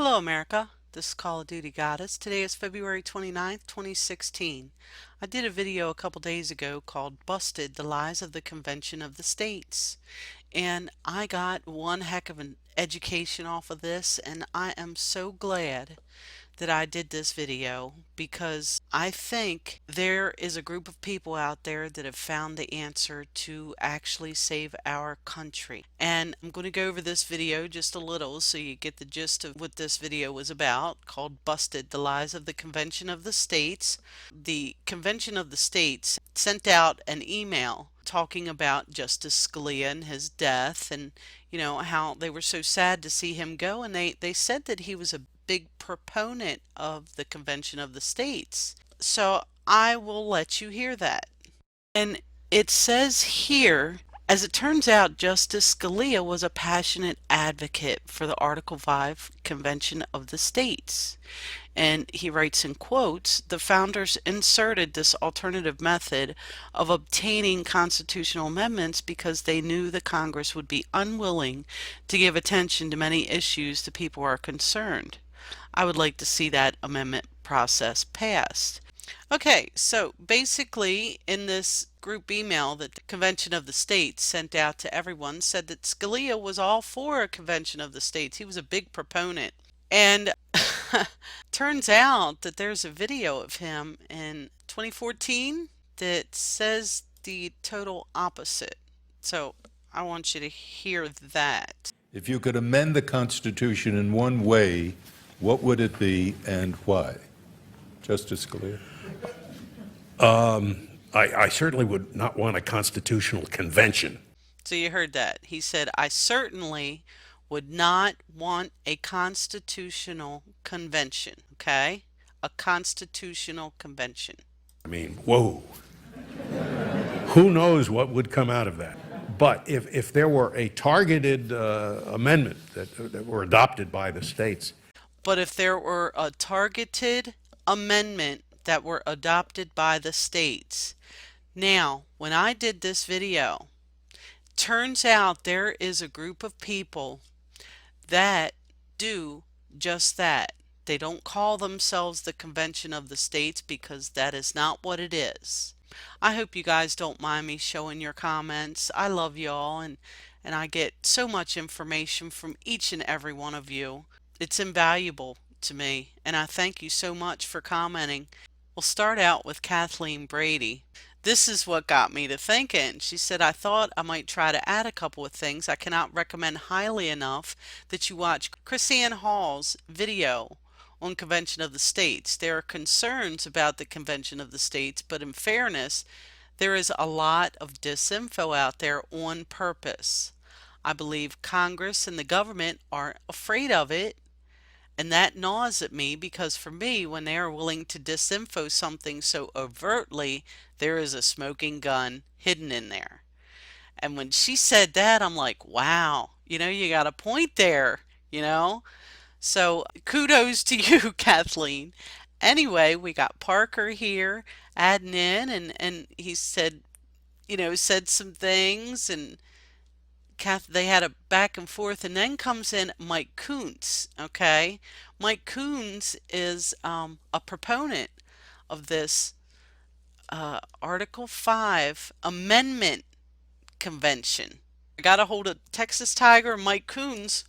Hello America, this is Call of Duty Goddess. Today is February 29th, 2016. I did a video a couple days ago called Busted: The Lies of the Convention of the States. And I got one heck of an education off of this, and I am so glad that I did this video because I think there is a group of people out there that have found the answer to actually save our country. And I'm going to go over this video just a little so you get the gist of what this video was about, called Busted: The Lies of the Convention of the States. The Convention of the States sent out an email talking about Justice Scalia and his death, and how they were so sad to see him go, and they said that he was a big proponent of the Convention of the States. So I will let you hear that. And it says here, as it turns out, Justice Scalia was a passionate advocate for the Article 5 Convention of the States. And he writes in quotes, "The founders inserted this alternative method of obtaining constitutional amendments because they knew the Congress would be unwilling to give attention to many issues the people are concerned. I would like to see that amendment process passed." Okay, so basically in this group email that the Convention of the States sent out to everyone said that Scalia was all for a Convention of the States. He was a big proponent. And turns out that there's a video of him in 2014 that says the total opposite. So I want you to hear that. If you could amend the Constitution in one way, what would it be and why? Justice Scalia. I certainly would not want a constitutional convention. So you heard that. He said, I certainly would not want a constitutional convention, okay? A constitutional convention. I mean, whoa. Who knows what would come out of that? But if there were a targeted amendment that were adopted by the states. But if there were a targeted amendment that were adopted by the states. Now, when I did this video, turns out there is a group of people that do just that. They don't call themselves the Convention of the States because that is not what it is. I hope you guys don't mind me showing your comments. I love y'all, and I get so much information from each and every one of you. It's invaluable to me, and I thank you so much for commenting. We'll start out with Kathleen Brady. This is what got me to thinking. She said, I thought I might try to add a couple of things. I cannot recommend highly enough that you watch Chrisanne Hall's video on Convention of the States. There are concerns about the Convention of the States, but in fairness, there is a lot of disinfo out there on purpose. I believe Congress and the government are afraid of it, and that gnaws at me because for me, when they are willing to disinfo something so overtly, there is a smoking gun hidden in there. And when she said that, I'm like, wow, you got a point there, So kudos to you, Kathleen. Anyway, we got Parker here adding in, and he said, said some things, and they had a back and forth, and then comes in Mike Kuntz. Okay, Mike Kuntz is a proponent of this Article 5 Amendment Convention. I got a hold of Texas Tiger and Mike Kuntz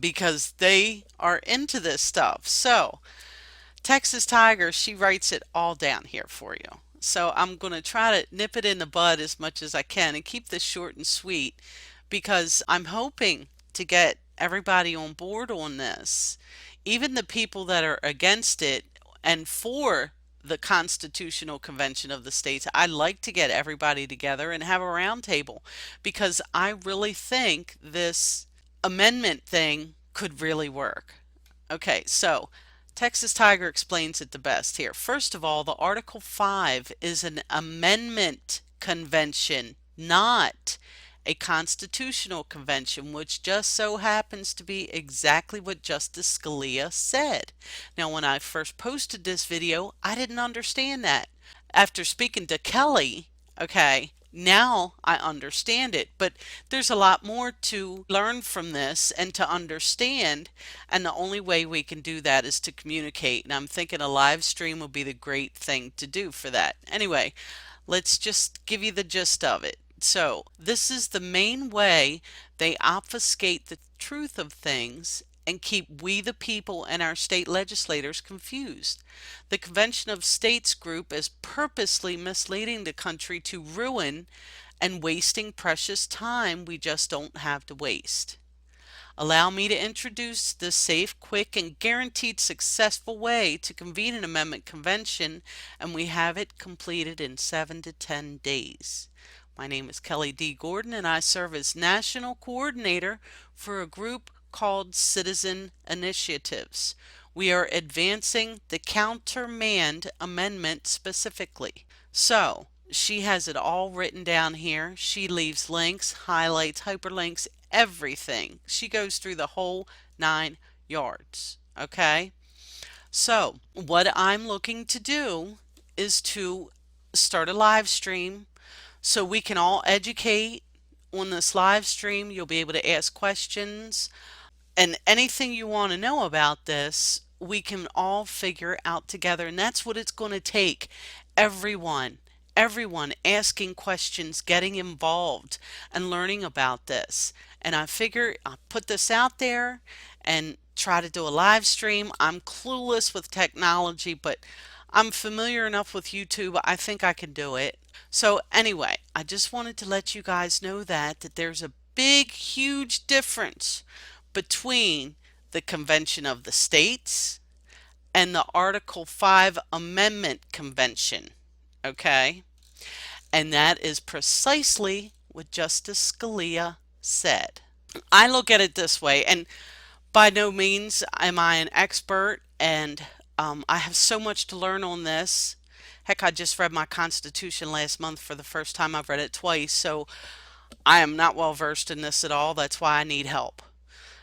because they are into this stuff. So Texas Tiger, she writes it all down here for you. So I'm going to try to nip it in the bud as much as I can and keep this short and sweet because I'm hoping to get everybody on board on this. Even the people that are against it and for the Constitutional Convention of the States, I'd like to get everybody together and have a round table because I really think this amendment thing could really work. Okay, so Texas Tiger explains it the best here. First of all, the Article 5 is an amendment convention, not a constitutional convention, which just so happens to be exactly what Justice Scalia said. Now, when I first posted this video, I didn't understand that. After speaking to Kelli, okay, Now I understand it, but there's a lot more to learn from this and to understand, and the only way we can do that is to communicate. And I'm thinking a live stream would be the great thing to do for that. Anyway, let's just give you the gist of it. So, this is the main way they obfuscate the truth of things and keep we the people and our state legislators confused. The Convention of States group is purposely misleading the country to ruin and wasting precious time we just don't have to waste. Allow me to introduce the safe, quick, and guaranteed successful way to convene an amendment convention, and we have it completed in 7 to 10 days. My name is Kelli D. Gordon, and I serve as National Coordinator for a group called Citizen Initiatives. We are advancing the Countermand Amendment specifically. So, she has it all written down here. She leaves links, highlights, hyperlinks, everything. She goes through the whole 9 yards. Okay? So, what I'm looking to do is to start a live stream so we can all educate on this live stream. You'll be able to ask questions, and anything you want to know about this, we can all figure out together. And that's what it's going to take. Everyone asking questions, getting involved, and learning about this. And I figure I'll put this out there and try to do a live stream. I'm clueless with technology, but I'm familiar enough with YouTube. I think I can do it. So anyway, I just wanted to let you guys know that there's a big, huge difference between the Convention of the States and the Article 5 Amendment Convention. Okay? And that is precisely what Justice Scalia said. I look at it this way, and by no means am I an expert, and I have so much to learn on this. Heck, I just read my Constitution last month for the first time. I've read it twice, so I am not well versed in this at all. That's why I need help.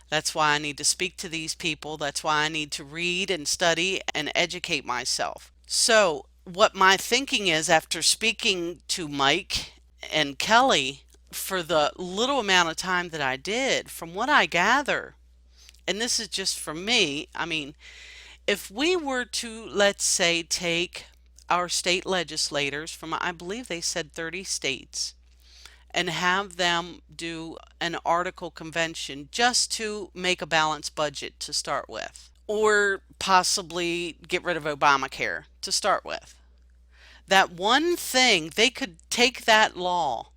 That's why I need to speak to these people. That's why I need to read and study and educate myself. So, what my thinking is after speaking to Mike and Kelli for the little amount of time that I did, from what I gather, and this is just from me, I mean, if we were to, let's say, take our state legislators from, I believe they said 30 states, and have them do an article convention just to make a balanced budget to start with, or possibly get rid of Obamacare to start with. That one thing, they could take that law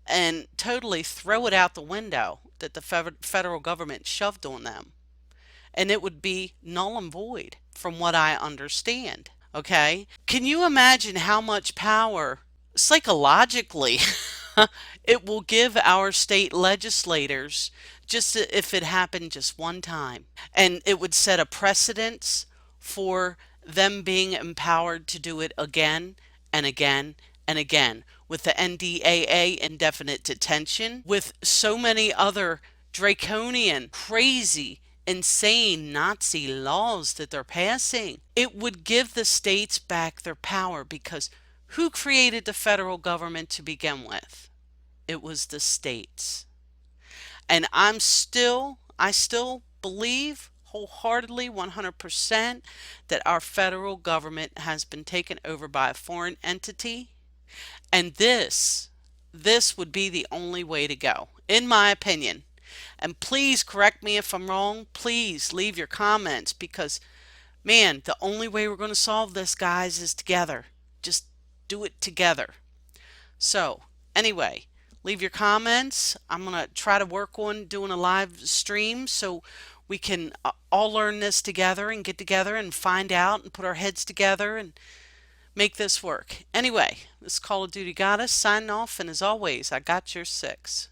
and totally throw it out the window that the federal government shoved on them, and it would be null and void from what I understand. Okay? Can you imagine how much power psychologically it will give our state legislators just if it happened just one time? And it would set a precedence for them being empowered to do it again and again and again, with the NDAA, indefinite detention, with so many other draconian, crazy, insane Nazi laws that they're passing. It would give the states back their power, because who created the federal government to begin with? It was the states. And I still believe wholeheartedly, 100%, that our federal government has been taken over by a foreign entity, and this would be the only way to go, in my opinion. And please correct me if I'm wrong. Please leave your comments, because man, the only way we're going to solve this, guys, is together. Just do it together. So anyway, leave your comments. I'm going to try to work on doing a live stream so we can all learn this together and get together and find out and put our heads together and make this work. Anyway, this Call of Duty Goddess signing off, and as always, I got your 6.